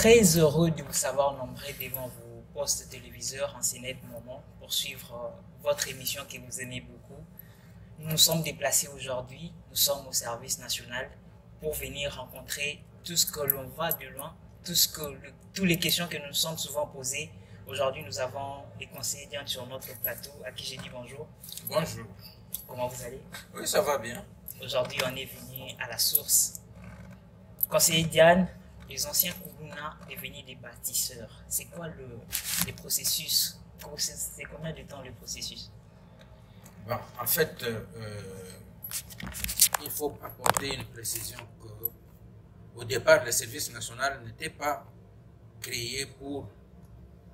très heureux de vous savoir nombreux devant vos postes téléviseurs en CNET Moment pour suivre votre émission que vous aimez beaucoup. Nous nous sommes déplacés aujourd'hui, nous sommes au service national pour venir rencontrer tout ce que l'on voit de loin, toutes les questions que nous nous sommes souvent posées. Aujourd'hui, nous avons des conseillers Diane sur notre plateau à qui j'ai dit bonjour. Bonjour. Comment vous allez? Oui, ça va bien. Aujourd'hui, on est venu à la source. Conseiller Diane, les anciens Kuluna devenus des bâtisseurs. C'est quoi le processus? C'est combien de temps le processus? Bon, en fait, il faut apporter une précision que au départ, le service national n'était pas créé pour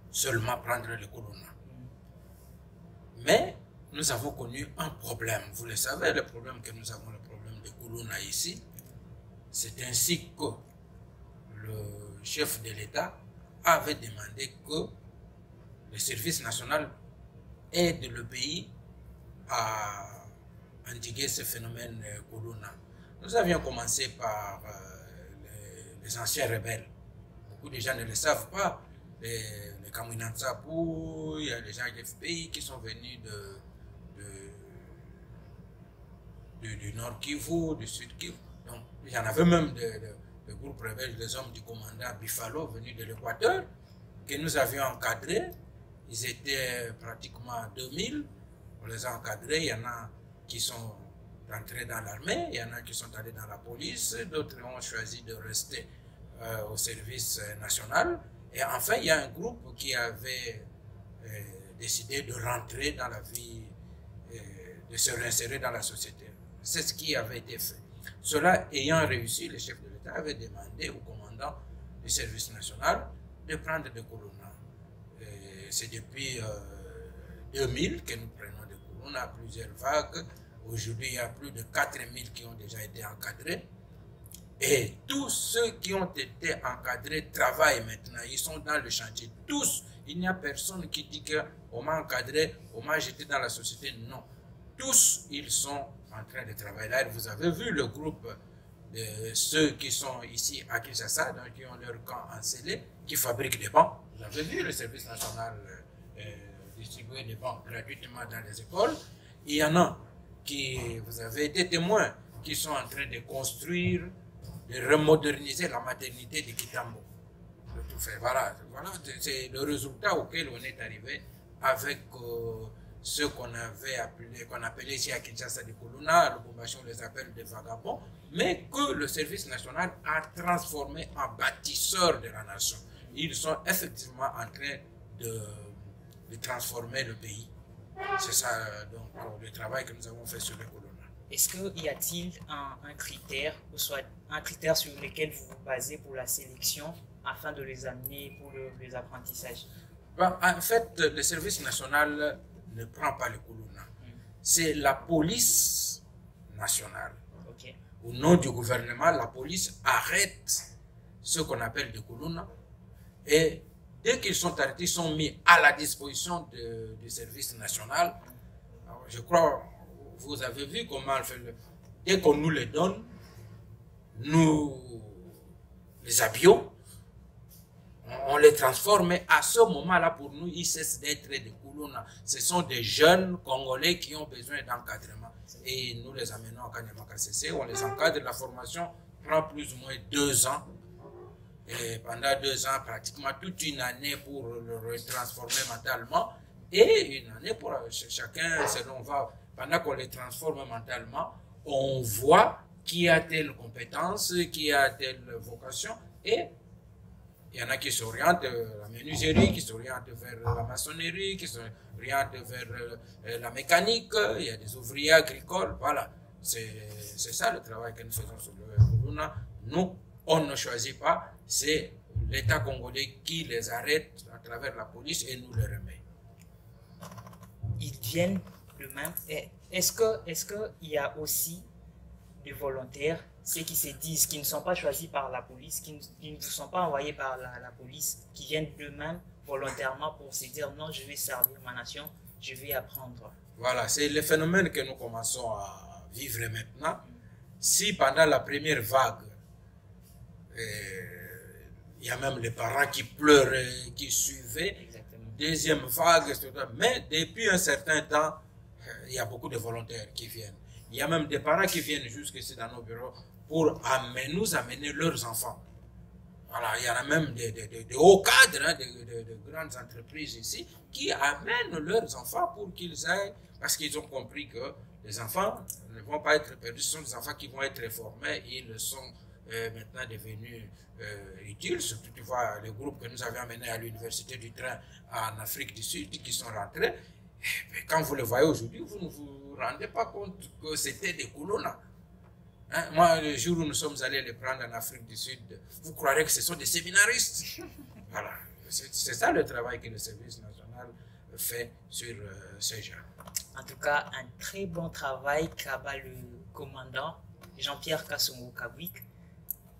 seulement prendre le Kuluna. Mais nous avons connu un problème. Vous le savez, le problème que nous avons, le problème de Kuluna ici. C'est ainsi que le chef de l'État avait demandé que le service national aide le pays à endiguer ce phénomène Kuluna. Nous avions commencé par les anciens rebelles. Beaucoup de gens ne le savent pas. Les Kamwinantsapou, il y a les gens du FPI qui sont venus du Nord Kivu, du Sud Kivu. Donc, il y en avait même de groupes rebelles, des hommes du commandant Bifalo venus de l'Équateur, que nous avions encadrés. Ils étaient pratiquement 2000. On les a encadrés. Il y en a qui sont rentrés dans l'armée, il y en a qui sont allés dans la police, d'autres ont choisi de rester au service national. Et enfin, il y a un groupe qui avait décidé de rentrer dans la vie, de se réinsérer dans la société. C'est ce qui avait été fait. Cela ayant réussi, le chef de l'État avait demandé au commandant du service national de prendre des Kuluna. C'est depuis 2000 que nous prenons des Kuluna à plusieurs vagues. Aujourd'hui, il y a plus de 4000 qui ont déjà été encadrés. Et tous ceux qui ont été encadrés travaillent maintenant. Ils sont dans le chantier. Tous. Il n'y a personne qui dit qu'on m'a encadré, on m'a jeté dans la société. Non. Tous, ils sont en train de travailler. Là, vous avez vu le groupe de ceux qui sont ici à Kinshasa, donc qui ont leur camp encelé, qui fabriquent des bancs. Vous avez vu le service national distribuer des bancs gratuitement dans les écoles. Il y en a qui, vous avez été témoins, qui sont en train de construire, de remoderniser la maternité de Kitambo. De tout faire. Voilà c'est le résultat auquel on est arrivé avec ceux qu'on appelait ici à Kinshasa des Kuluna, le Lubumbashi on les appelle des vagabonds, mais que le service national a transformé en bâtisseurs de la nation. Ils sont effectivement en train de transformer le pays. C'est ça donc le travail que nous avons fait sur les Kuluna. Est-ce qu'il y a-t-il un critère, ou soit un critère sur lequel vous vous basez pour la sélection afin de les amener pour les apprentissages? Ben, en fait, le service national ne prend pas les Kuluna. C'est la police nationale. Okay. Au nom du gouvernement, la police arrête ce qu'on appelle des Kuluna et dès qu'ils sont arrêtés, ils sont mis à la disposition du service national. Alors, je crois, vous avez vu comment on fait. Dès qu'on nous les donne, nous les habillons, on les transforme, mais à ce moment-là, pour nous, ils cessent d'être des Kuluna. Ce sont des jeunes Congolais qui ont besoin d'encadrement. Et nous les amenons à Kanyama KCC, on les encadre. La formation prend plus ou moins 2 ans. Et pendant 2 ans, pratiquement toute une année pour le retransformer mentalement. Et une année pour chacun, selon va. Pendant qu'on les transforme mentalement, on voit qui a telle compétence, qui a telle vocation. Et il y en a qui s'orientent vers la menuiserie, qui s'orientent vers la maçonnerie, qui s'orientent vers la mécanique. Il y a des ouvriers agricoles. Voilà. C'est ça le travail que nous faisons sur le Kuluna. Nous, on ne choisit pas. C'est l'État congolais qui les arrête à travers la police et nous les remet. Ils viennent de même. Est-ce qu'il y a aussi des volontaires, ceux qui se disent, qui ne sont pas choisis par la police, qui ne sont pas envoyés par la police, qui viennent d'eux-mêmes volontairement pour se dire non, je vais servir ma nation, je vais apprendre? Voilà, c'est le phénomène que nous commençons à vivre maintenant. Si pendant la première vague, Il y a même les parents qui pleuraient, qui suivaient. Exactement. Deuxième vague, etc. Mais depuis un certain temps, il y a beaucoup de volontaires qui viennent. Il y a même des parents qui viennent jusqu'ici dans nos bureaux pour nous amener leurs enfants. Voilà, il y en a même des hauts cadres, hein, de grandes entreprises ici, qui amènent leurs enfants pour qu'ils aillent, parce qu'ils ont compris que les enfants ne vont pas être perdus, ce sont des enfants qui vont être formés, et ils sont maintenant devenus utiles. Surtout, tu vois, les groupes que nous avions amenés à l'université du train en Afrique du Sud, qui sont rentrés, et quand vous les voyez aujourd'hui, vous ne vous rendez pas compte que c'était des colons. Hein? Moi, le jour où nous sommes allés les prendre en Afrique du Sud, vous croirez que ce sont des séminaristes. Voilà. C'est ça le travail que le service national fait sur ces gens. En tout cas, un très bon travail qu'a le commandant Jean-Pierre Kassongo Kabwik.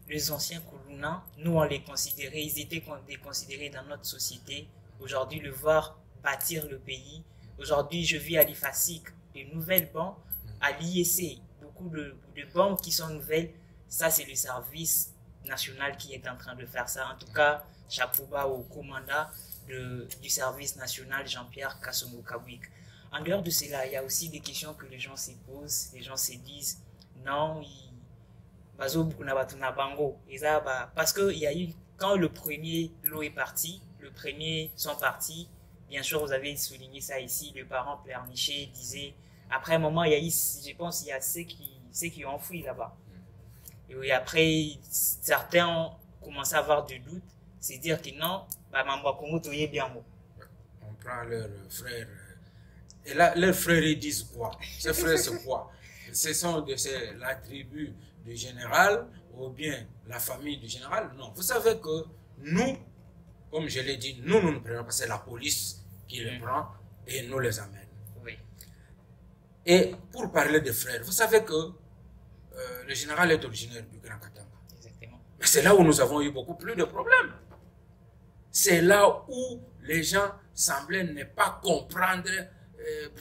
Les anciens Kuluna, nous on les considérait, ils étaient considérés dans notre société. Aujourd'hui, le voir bâtir le pays. Aujourd'hui, je vis à l'IFASIC de nouvelles banques, à l'IEC, beaucoup de banques qui sont nouvelles. Ça, c'est le service national qui est en train de faire ça. En tout cas, chapeau bas au commandant du service national, Jean-Pierre Kassongo Kabwik. En dehors de cela, il y a aussi des questions que les gens se posent. Les gens se disent, non, parce qu'il y a eu, quand le premier lot est parti, le premier sont partis, bien sûr, vous avez souligné ça ici, le parent pleurnichait, disait, après un moment, il y a eu, je pense, il y a ceux qui ont fui là-bas. Et après, certains ont commencé à avoir des doutes, c'est dire que non, on prend leurs frères, et là, leurs frères, ils disent quoi? Ces frères, c'est quoi? Ce sont la tribu du général, ou bien la famille du général? Non, vous savez que nous, comme je l'ai dit, nous ne prenons pas, c'est la police qui les prend et nous les amène. Oui. Et pour parler de frères, vous savez que le général est originaire du Grand Katanga. Exactement. Mais c'est là où nous avons eu beaucoup plus de problèmes. C'est là où les gens semblaient ne pas comprendre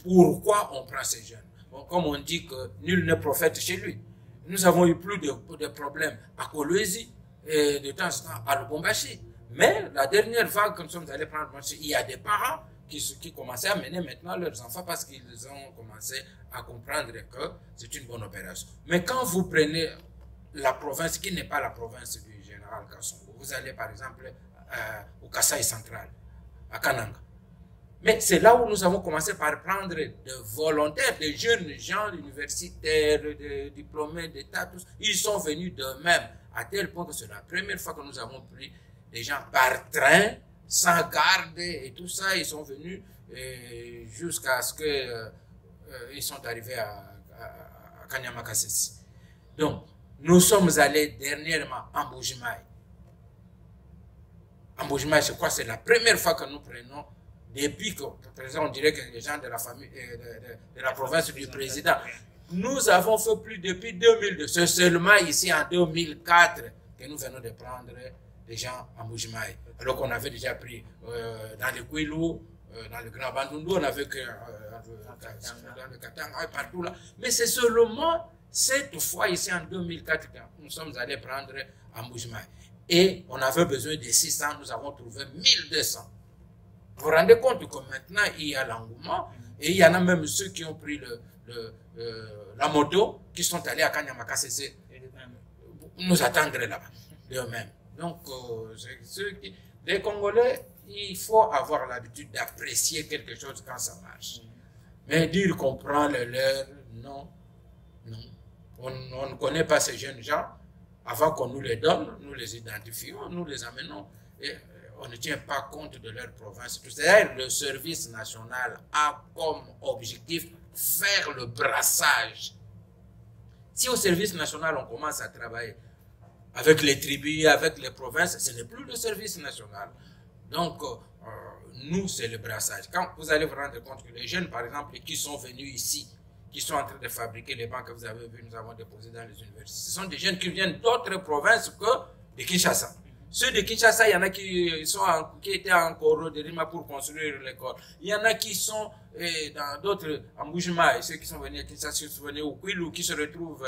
pourquoi on prend ces jeunes. Bon, comme on dit que nul n'est prophète chez lui. Nous avons eu plus de problèmes à Kolwezi et de temps en temps à Lubumbashi. Mais la dernière vague que nous sommes allés prendre, il y a des parents qui commençaient à mener maintenant leurs enfants parce qu'ils ont commencé à comprendre que c'est une bonne opération. Mais quand vous prenez la province qui n'est pas la province du général Kassongo, vous allez par exemple au Kasaï central, à Kananga. Mais c'est là où nous avons commencé par prendre de volontaires, des jeunes gens universitaires, des diplômés d'État, tous. Ils sont venus d'eux-mêmes, à tel point que c'est la première fois que nous avons pris des gens par train, sans garde et tout ça. Ils sont venus jusqu'à ce qu'ils sont arrivés à Kanyamakasesi. Donc, nous sommes allés dernièrement à Mbujimaï. À Mbujimaï, je crois que c'est la première fois que nous prenons. Depuis que, par exemple, on dirait que les gens de la famille, de la province du président, nous avons fait plus depuis 2002. C'est seulement ici en 2004 que nous venons de prendre des gens à Mbujimaï. Alors qu'on avait déjà pris dans le Kwilu, dans le Grand Bandundu, on avait que dans le Katanga, partout là. Mais c'est seulement cette fois ici en 2004 que nous sommes allés prendre à Mbujimaï. Et on avait besoin de 600, nous avons trouvé 1200. Vous vous rendez compte que maintenant, il y a l'engouement et il y en a même ceux qui ont pris la moto, qui sont allés à Kanyamakasese nous attendre là-bas, d'eux-mêmes. Donc, les Congolais, il faut avoir l'habitude d'apprécier quelque chose quand ça marche. Mais dire qu'on prend le leur, non, non. On ne connaît pas ces jeunes gens. Avant qu'on nous les donne, nous les identifions, nous les amenons. Et on ne tient pas compte de leur province. C'est-à-dire le service national a comme objectif faire le brassage. Si au service national on commence à travailler avec les tribus, avec les provinces, ce n'est plus le service national. Donc, nous, c'est le brassage. Quand vous allez vous rendre compte que les jeunes, par exemple, qui sont venus ici, qui sont en train de fabriquer les bancs que vous avez vus, nous avons déposés dans les universités, ce sont des jeunes qui viennent d'autres provinces que de Kinshasa. Ceux de Kinshasa, il y en a qui étaient en Koro de Rima pour construire l'école. Il y en a qui sont dans d'autres, en Mbujimaï, ceux qui sont venus à Kinshasa, qui sont venus au Kwilu, qui se retrouvent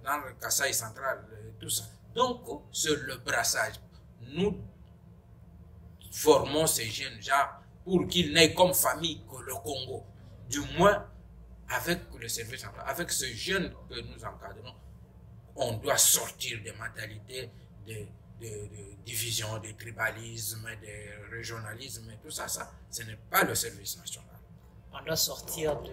dans le Kasaï central, tout ça. Donc, c'est le brassage. Nous formons ces jeunes gens pour qu'ils n'aient comme famille que le Congo. Du moins, avec le service, avec ce jeune que nous encadrons, on doit sortir des mentalités de division, de tribalisme, de régionalisme, et tout ça, ce n'est pas le service national. On doit sortir de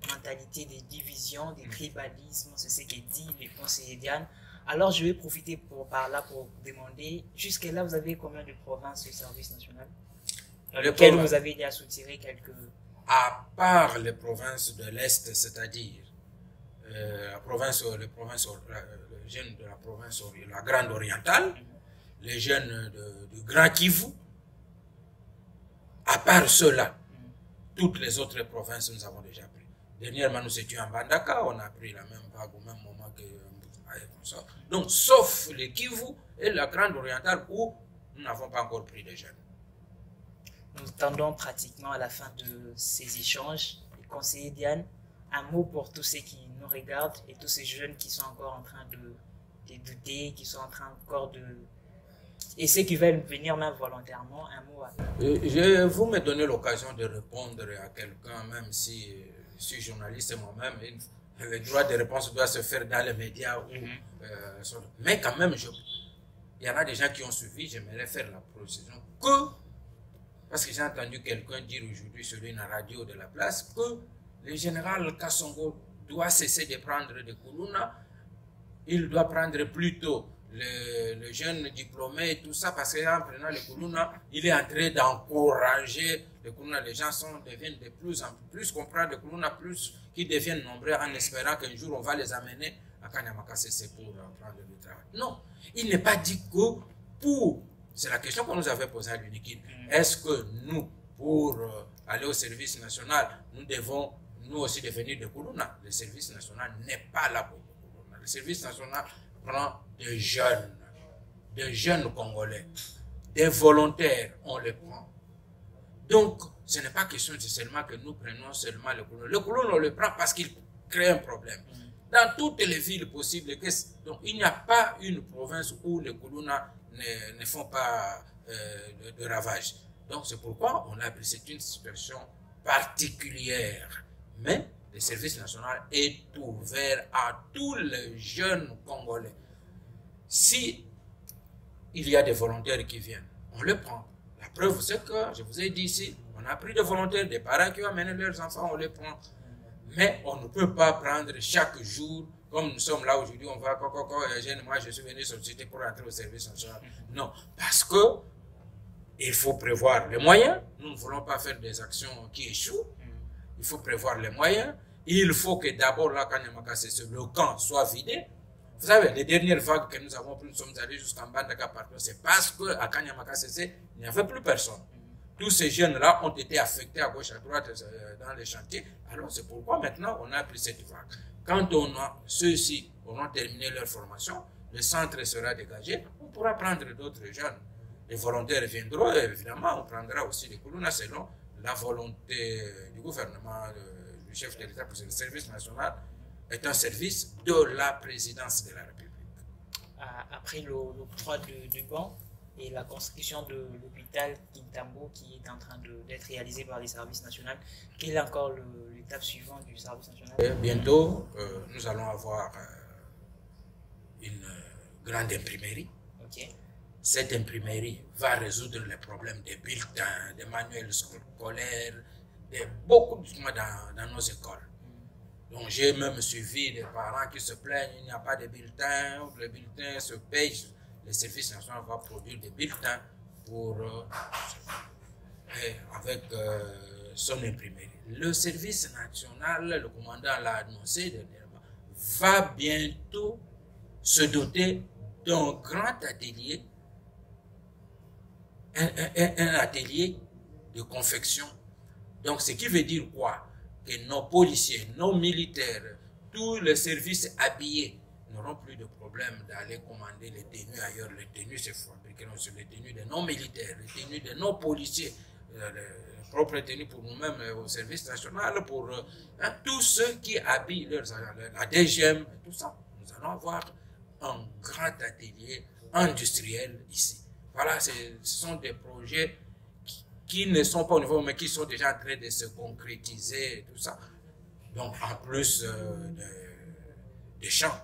mentalité de division, de tribalisme, c'est ce que dit le conseiller Diane. Alors je vais profiter par là pour demander, jusque-là vous avez combien de provinces au service national dans lesquelles vous avez déjà soutiré quelques... À part les provinces de l'Est, c'est-à-dire les jeunes de la province, la Grande Orientale, les jeunes du Grand Kivu, à part ceux-là, toutes les autres provinces nous avons déjà pris. Dernièrement, nous étions en Bandaka, on a pris la même vague au même moment que ça. Donc, sauf les Kivu et la Grande Orientale où nous n'avons pas encore pris de jeunes. Nous tendons pratiquement à la fin de ces échanges. Le conseiller Diane, un mot pour tous ceux qui nous regardent et tous ces jeunes qui sont encore en train de douter, qui sont en train encore de... et ceux qui veulent venir même volontairement, un mot à... Vous me donnez l'occasion de répondre à quelqu'un, même si je suis journaliste moi-même, le droit de réponse doit se faire dans les médias. Mais quand même, il y en a des gens qui ont suivi, j'aimerais faire la précision que, parce que j'ai entendu quelqu'un dire aujourd'hui sur une radio de la place, que le général Kassongo doit cesser de prendre des Koulouna, il doit prendre plutôt le jeune diplômé et tout ça, parce qu'en prenant les Koulouna, il est en train d'encourager les Koulouna. Les gens deviennent de plus en plus, qu'on prend des Koulouna plus, qui deviennent nombreux en espérant qu'un jour on va les amener à Kanyamaka CC pour prendre le travail. Non, il n'est pas dit que pour... C'est la question qu'on nous avait posée à l'UNIKID. Est-ce que nous, pour aller au service national, nous devons nous aussi devenir des Koulouna? Le service national n'est pas là pour les Koulouna. Le service national prend des jeunes Congolais, des volontaires, on les prend. Donc, ce n'est pas question seulement que nous prenons seulement le Koulouna. Le Koulouna, on le prend parce qu'il crée un problème. Dans toutes les villes possibles, donc il n'y a pas une province où les Koulouna ne font pas de ravages. Donc c'est pourquoi on a pris, c'est une situation particulière. Mais le service national est ouvert à tous les jeunes Congolais. Si il y a des volontaires qui viennent, on les prend. La preuve, c'est que, je vous ai dit ici, on a pris des volontaires, des parents qui ont amené leurs enfants, on les prend. Mais on ne peut pas prendre chaque jour, comme nous sommes là aujourd'hui, on va, moi je suis venu solliciter pour entrer au service national. Non, parce que il faut prévoir les moyens. Nous ne voulons pas faire des actions qui échouent. Il faut prévoir les moyens. Il faut que d'abord, là, Kanyamaka, le camp soit vidé. Vous savez, les dernières vagues que nous avons prises, nous sommes allés jusqu'en Bandaka partout, c'est parce qu'à Kanyamaka, il n'y avait plus personne. Tous ces jeunes-là ont été affectés à gauche, à droite, dans les chantiers. Alors, c'est pourquoi maintenant, on a pris cette vague. Quand ceux-ci auront terminé leur formation, le centre sera dégagé, on pourra prendre d'autres jeunes. Les volontaires viendront, et évidemment, on prendra aussi des Koulouna selon la volonté du gouvernement, du chef de l'État, parce que le service national est un service de la présidence de la République. Après l'octroi du banc et la construction de l'hôpital Kintambo qui est en train d'être réalisé par les services nationaux, quelle est encore l'étape suivante du service national? Et bientôt, nous allons avoir une grande imprimerie. Okay. Cette imprimerie va résoudre les problèmes des bulletins, des manuels scolaires, beaucoup de choses dans nos écoles. Donc j'ai même suivi des parents qui se plaignent, il n'y a pas de bulletins, les bulletins se payent. Le service national va produire des bulletins pour, avec son imprimerie. Le service national, le commandant l'a annoncé dernièrement, va bientôt se doter d'un grand atelier, un atelier de confection. Donc, ce qui veut dire quoi? Que nos policiers, nos militaires, tous les services habillés n'auront plus de problème d'aller commander les tenues ailleurs. Les tenues se fabriqueront sur les tenues de nos militaires, les tenues de nos policiers, les propres tenues pour nous-mêmes au service national, pour tous ceux qui habillent leurs agents, la DGM, tout ça. Nous allons avoir un grand atelier industriel ici. Voilà, ce sont des projets qui ne sont pas au niveau, mais qui sont déjà en train de se concrétiser, tout ça. Donc, en plus des champs,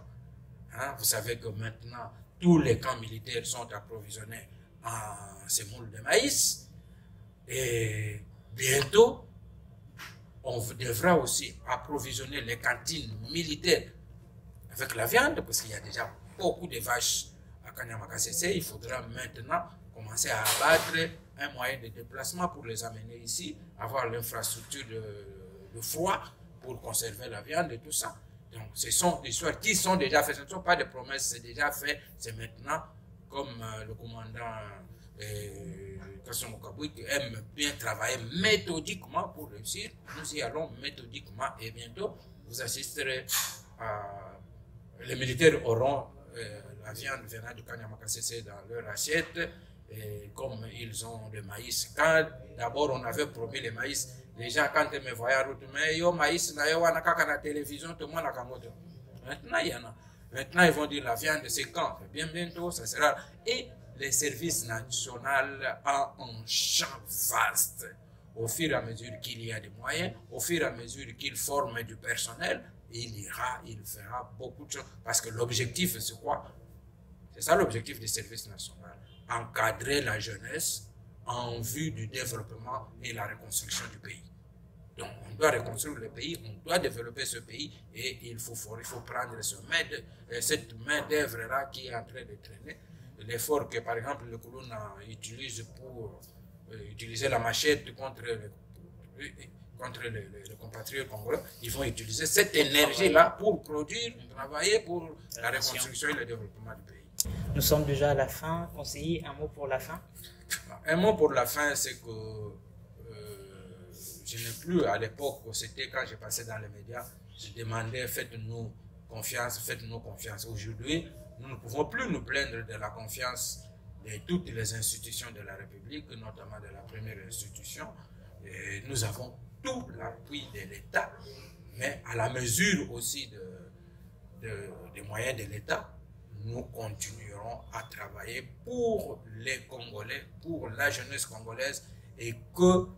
hein, vous savez que maintenant, tous les camps militaires sont approvisionnés en semoule de maïs. Et bientôt, on devra aussi approvisionner les cantines militaires avec la viande, parce qu'il y a déjà beaucoup de vaches à Kanyama-Kasese. Il faudra maintenant commencer à abattre un moyen de déplacement pour les amener ici, avoir l'infrastructure de froid pour conserver la viande et tout ça. Donc, ce sont des histoires qui sont déjà faites. Ce ne sont pas des promesses, c'est déjà fait. C'est maintenant, comme le commandant Kassoum Kabouy, qui aime bien travailler méthodiquement pour réussir. Nous y allons méthodiquement et bientôt, vous assisterez à... Les militaires auront la viande venant du Kanyama-Kasese dans leur assiette. Et comme ils ont le maïs, quand d'abord on avait promis le maïs, les gens quand ils me voyaient en route, mais yo maïs, na yo anaka la télévision, tout le monde a kamoto. Maintenant il y en a. Maintenant ils vont dire la viande c'est quand? Bien bientôt ça sera. Et les services nationaux ont un champ vaste. Au fur et à mesure qu'il y a des moyens, au fur et à mesure qu'il forme du personnel, il fera beaucoup de choses. Parce que l'objectif c'est quoi? C'est ça l'objectif des services nationaux. Encadrer la jeunesse en vue du développement et la reconstruction du pays. Donc, on doit reconstruire le pays, on doit développer ce pays et il faut prendre cette main-d'œuvre-là qui est en train de traîner. L'effort que, par exemple, le Koulouna utilise pour utiliser la machette contre les compatriotes congolais, ils vont utiliser cette énergie-là pour produire, travailler pour la reconstruction et le développement du pays. Nous sommes déjà à la fin. Conseiller, un mot pour la fin? Un mot pour la fin, c'est que je n'ai plus, à l'époque, c'était quand j'ai passé dans les médias, je demandais faites-nous confiance, faites-nous confiance. Aujourd'hui, nous ne pouvons plus nous plaindre de la confiance de toutes les institutions de la République, notamment de la première institution. Et nous avons tout l'appui de l'État, mais à la mesure aussi des moyens de l'État, nous continuerons à travailler pour les Congolais, pour la jeunesse congolaise, et que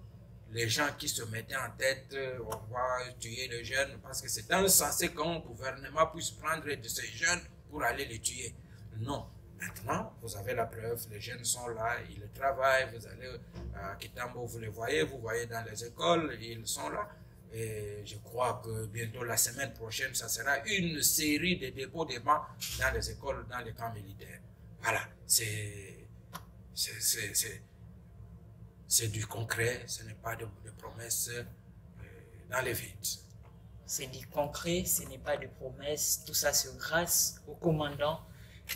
les gens qui se mettaient en tête, on va tuer les jeunes, parce que c'est insensé qu'un gouvernement puisse prendre de ces jeunes pour aller les tuer. Non. Maintenant, vous avez la preuve, les jeunes sont là, ils travaillent, vous allez à Kitambo, vous voyez dans les écoles, ils sont là. Et je crois que bientôt, la semaine prochaine, ça sera une série de dépôts de bancs dans les écoles, dans les camps militaires. Voilà, c'est du concret, ce n'est pas de promesses dans les vides. C'est du concret, ce n'est pas de promesses. Tout ça, c'est grâce au commandant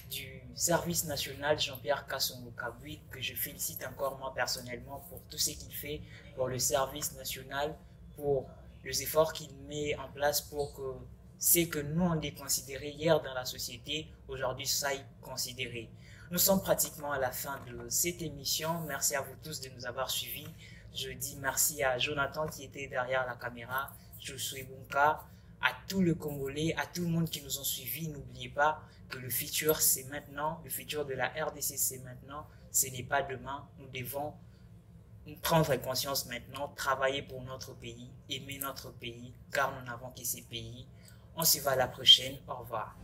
du service national, Jean-Pierre Kassoum Kabouy, que je félicite encore moi personnellement pour tout ce qu'il fait pour le service national, pour les efforts qu'il met en place pour que ce que nous on déconsidéré hier dans la société, aujourd'hui ça est considéré. Nous sommes pratiquement à la fin de cette émission. Merci à vous tous de nous avoir suivis. Je dis merci à Jonathan qui était derrière la caméra, Josué Bunka, à tout le Congolais, à tout le monde qui nous ont suivis. N'oubliez pas que le futur c'est maintenant, le futur de la RDC c'est maintenant, ce n'est pas demain. Nous devons prendre conscience maintenant, travailler pour notre pays, aimer notre pays, car nous n'avons que ces pays. On se voit à la prochaine. Au revoir.